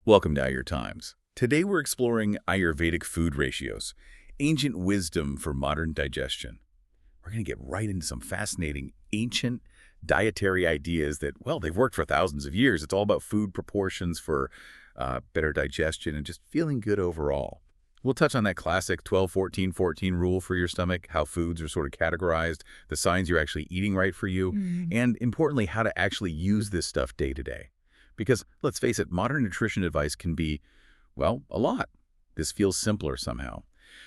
Welcome to Ayur Times. Today we're exploring Ayurvedic food ratios, ancient wisdom for modern digestion. We're going to get right into some fascinating ancient dietary ideas that, well, they've worked for thousands of years. It's all about food proportions for better digestion and just feeling good overall. We'll touch on that classic 12-14-14 rule for your stomach, how foods are sort of categorized, the signs you're actually eating right for you, and importantly, how to actually use this stuff day to day. Because, let's face it, modern nutrition advice can be, well, a lot. This feels simpler somehow.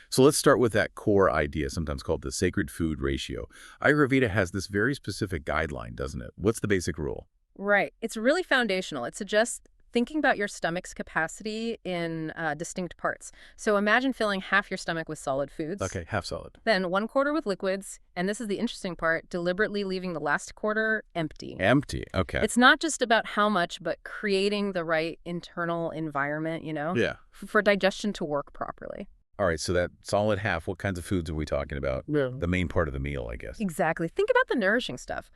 So let's start with that core idea, sometimes called the sacred food ratio. Ayurveda has this very specific guideline, doesn't it? What's the basic rule? Right. It's really foundational. It suggests thinking about your stomach's capacity in distinct parts. So imagine filling half your stomach with solid foods. Okay, half solid. Then 1/4 with liquids, and this is the interesting part, deliberately leaving the last quarter empty. Empty, okay. It's not just about how much, but creating the right internal environment, Yeah. for digestion to work properly. All right, so that solid half, what kinds of foods are we talking about? Yeah. The main part of the meal, I guess. Exactly. Think about the nourishing stuff.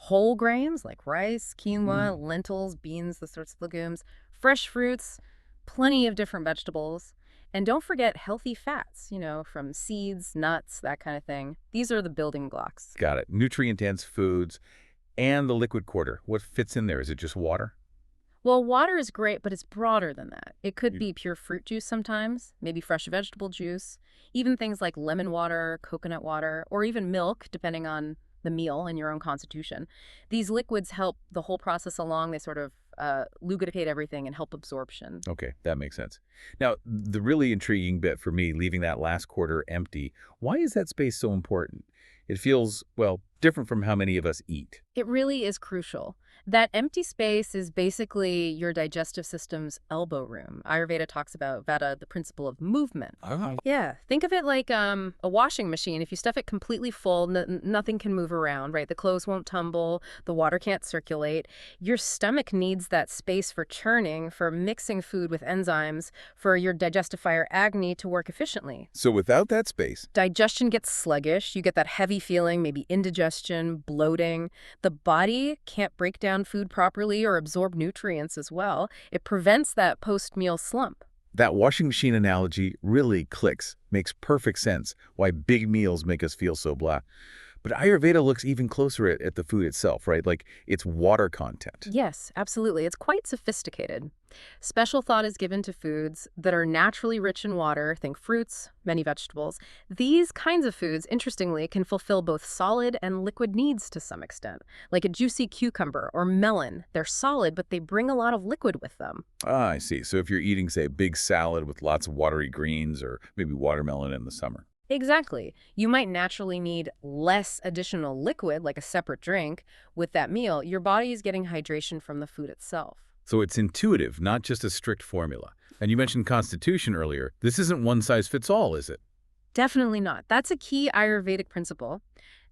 Whole grains like rice, quinoa, lentils, beans, the sorts of legumes, fresh fruits, plenty of different vegetables. And don't forget healthy fats, from seeds, nuts, that kind of thing. These are the building blocks. Got it. Nutrient-dense foods and the liquid quarter. What fits in there? Is it just water? Well, water is great, but it's broader than that. It could be pure fruit juice sometimes, maybe fresh vegetable juice, even things like lemon water, coconut water, or even milk, depending on the meal and your own constitution. These liquids help the whole process along. They sort of lubricate everything and help absorption. Okay, that makes sense. Now, the really intriguing bit for me, leaving that last quarter empty, why is that space so important? It feels, well, different from how many of us eat. It really is crucial. That empty space is basically your digestive system's elbow room. Ayurveda talks about Vata, the principle of movement. Yeah, think of it like a washing machine. If you stuff it completely full, nothing can move around, right? The clothes won't tumble, the water can't circulate. Your stomach needs that space for churning, for mixing food with enzymes, for your digestifier Agni to work efficiently. So without that space, Digestion gets sluggish. You get that heavy feeling, maybe indigestion, bloating. The body can't break down food properly or absorb nutrients as well. It prevents that post-meal slump. that washing machine analogy really clicks, makes perfect sense why big meals make us feel so blah. But Ayurveda looks even closer at the food itself, right? Like its water content. Yes, absolutely. It's quite sophisticated. Special thought is given to foods that are naturally rich in water, think fruits, many vegetables. These kinds of foods, interestingly, can fulfill both solid and liquid needs to some extent. Like a juicy cucumber or melon. They're solid, but they bring a lot of liquid with them. Ah, I see. So if you're eating, say, a big salad with lots of watery greens or maybe watermelon in the summer. Exactly. You might naturally need less additional liquid, like a separate drink, with that meal. Your body is getting hydration from the food itself. So it's intuitive, not just a strict formula. And you mentioned constitution earlier. This isn't one size fits all, is it? Definitely not. That's a key Ayurvedic principle.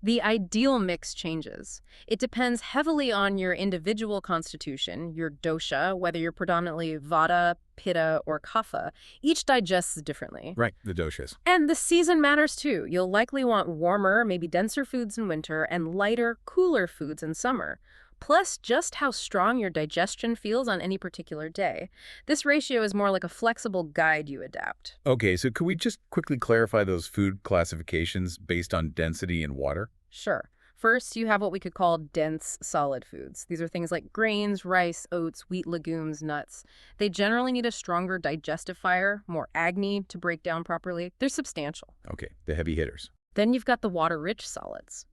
The ideal mix changes. It depends heavily on your individual constitution, your dosha, whether you're predominantly Vata, Pitta, or Kapha. Each digests differently. Right, the doshas. And the season matters too. You'll likely want warmer, maybe denser foods in winter and lighter, cooler foods in summer. Plus, just how strong your digestion feels on any particular day. This ratio is more like a flexible guide you adapt. Okay, so could we just quickly clarify those food classifications based on density in water? Sure. First, you have what we could call dense solid foods. These are things like grains, rice, oats, wheat, legumes, nuts. They generally need a stronger digestive fire, more Agni to break down properly. They're substantial. Okay, the heavy hitters. Then you've got the water-rich solids.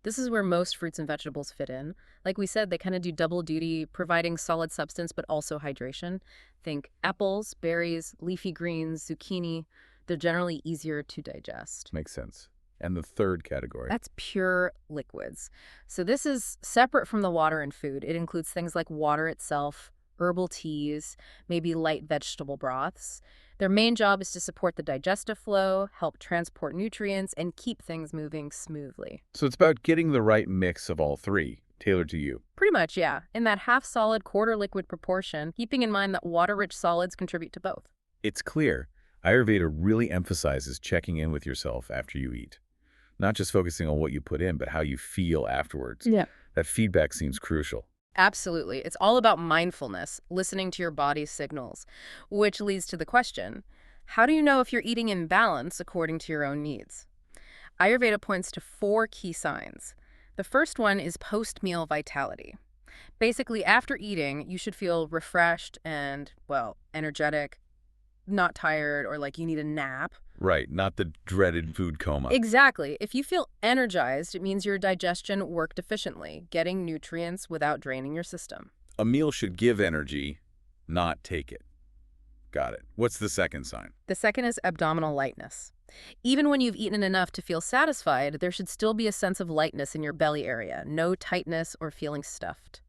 This is where most fruits and vegetables fit in. Like we said, they kind of do double duty, providing solid substance but also hydration. Think apples, berries, leafy greens, zucchini. They're generally easier to digest. Makes sense. And the third category? That's pure liquids. So this is separate from the water in food. It includes things like water itself, herbal teas, maybe light vegetable broths. Their main job is to support the digestive flow, help transport nutrients, and keep things moving smoothly. So it's about getting the right mix of all three, tailored to you. Pretty much, yeah. In that half-solid, quarter-liquid proportion, keeping in mind that water-rich solids contribute to both. It's clear Ayurveda really emphasizes checking in with yourself after you eat. Not just focusing on what you put in, but how you feel afterwards. Yeah. That feedback seems crucial. Absolutely. It's all about mindfulness, listening to your body's signals, which leads to the question, how do you know if you're eating in balance according to your own needs? Ayurveda points to 4 key signs. The first one is post-meal vitality. Basically, after eating, you should feel refreshed and, well, energetic, not tired or like you need a nap. Right, not the dreaded food coma. Exactly. If you feel energized, it means your digestion worked efficiently, getting nutrients without draining your system. A meal should give energy, not take it. Got it. What's the second sign? The second is abdominal lightness. Even when you've eaten enough to feel satisfied, there should still be a sense of lightness in your belly area, no tightness or feeling stuffed.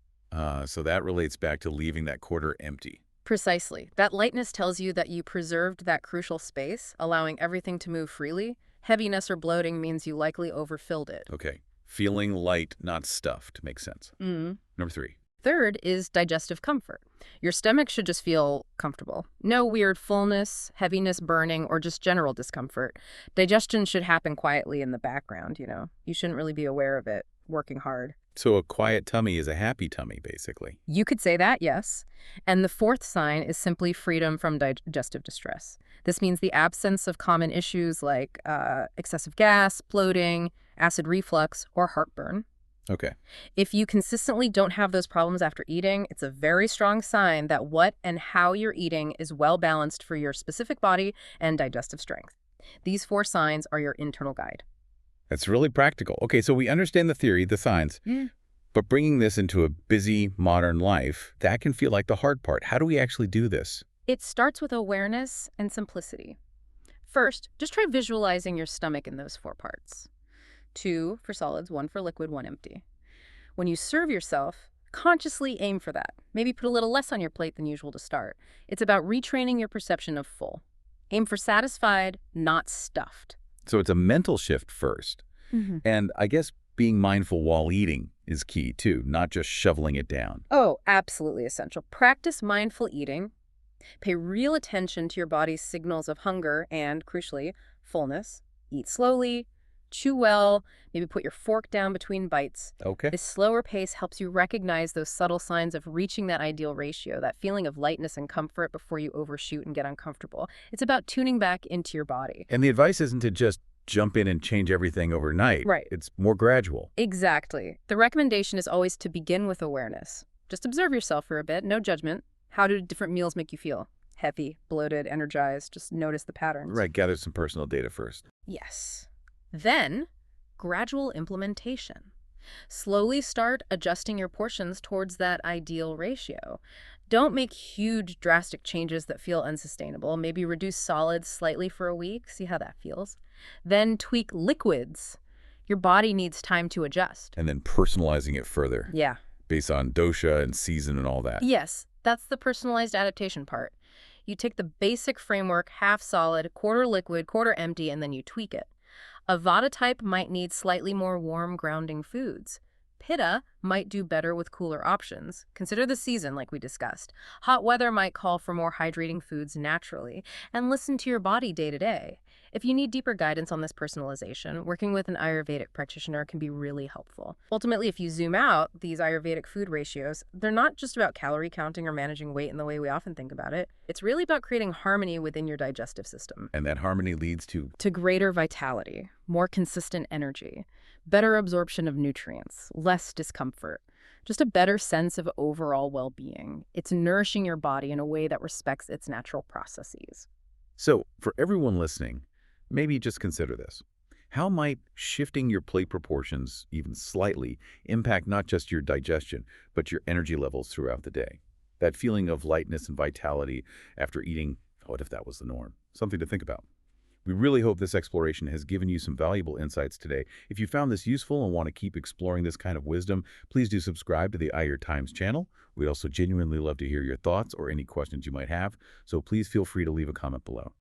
So that relates back to leaving that quarter empty. Precisely. That lightness tells you that you preserved that crucial space, allowing everything to move freely. Heaviness or bloating means you likely overfilled it. Okay. Feeling light, not stuffed. Makes sense. Mm. Number 3. Third is digestive comfort. Your stomach should just feel comfortable. No weird fullness, heaviness, burning, or just general discomfort. Digestion should happen quietly in the background, you know. You shouldn't really be aware of it, working hard. So a quiet tummy is a happy tummy, basically. You could say that, yes. And the fourth sign is simply freedom from digestive distress. This means the absence of common issues like excessive gas, bloating, acid reflux, or heartburn. Okay. If you consistently don't have those problems after eating, it's a very strong sign that what and how you're eating is well balanced for your specific body and digestive strength. These 4 signs are your internal guide. That's really practical. Okay, so we understand the theory, the signs, but bringing this into a busy modern life, that can feel like the hard part. How do we actually do this? It starts with awareness and simplicity. First, just try visualizing your stomach in those 4 parts. 2 for solids, 1 for liquid, 1 empty. When you serve yourself, consciously aim for that. Maybe put a little less on your plate than usual to start. It's about retraining your perception of full. Aim for satisfied, not stuffed. So it's a mental shift first. And I guess being mindful while eating is key too, not just shoveling it down. Oh, absolutely essential. Practice mindful eating. Pay real attention to your body's signals of hunger and, crucially, fullness. Eat slowly, chew well, maybe put your fork down between bites. Okay. This slower pace helps you recognize those subtle signs of reaching that ideal ratio, that feeling of lightness and comfort before you overshoot and get uncomfortable. It's about tuning back into your body. And the advice isn't to just jump in and change everything overnight. Right. It's more gradual. Exactly. The recommendation is always to begin with awareness. Just observe yourself for a bit, no judgment. How do different meals make you feel? Heavy, bloated, energized? Just notice the patterns. Right, gather some personal data first. Yes. Then, gradual implementation. Slowly start adjusting your portions towards that ideal ratio. Don't make huge, drastic changes that feel unsustainable. Maybe reduce solids slightly for a week, see how that feels. Then tweak liquids. Your body needs time to adjust. And then personalizing it further. Yeah. Based on dosha and season and all that. Yes, that's the personalized adaptation part. You take the basic framework, half solid, quarter liquid, quarter empty, and then you tweak it. A Vata type might need slightly more warm, grounding foods. Pitta might do better with cooler options. Consider the season, like we discussed. Hot weather might call for more hydrating foods naturally, and listen to your body day to day. If you need deeper guidance on this personalization, working with an Ayurvedic practitioner can be really helpful. Ultimately, if you zoom out, these Ayurvedic food ratios, they're not just about calorie counting or managing weight in the way we often think about it. It's really about creating harmony within your digestive system. And that harmony leads to greater vitality, more consistent energy, better absorption of nutrients, less discomfort, just a better sense of overall well-being. It's nourishing your body in a way that respects its natural processes. So, for everyone listening, maybe just consider this. How might shifting your plate proportions even slightly impact not just your digestion, but your energy levels throughout the day? That feeling of lightness and vitality after eating, what if that was the norm? Something to think about. We really hope this exploration has given you some valuable insights today. If you found this useful and want to keep exploring this kind of wisdom, please do subscribe to the Ayur Times channel. We'd also genuinely love to hear your thoughts or any questions you might have, so please feel free to leave a comment below.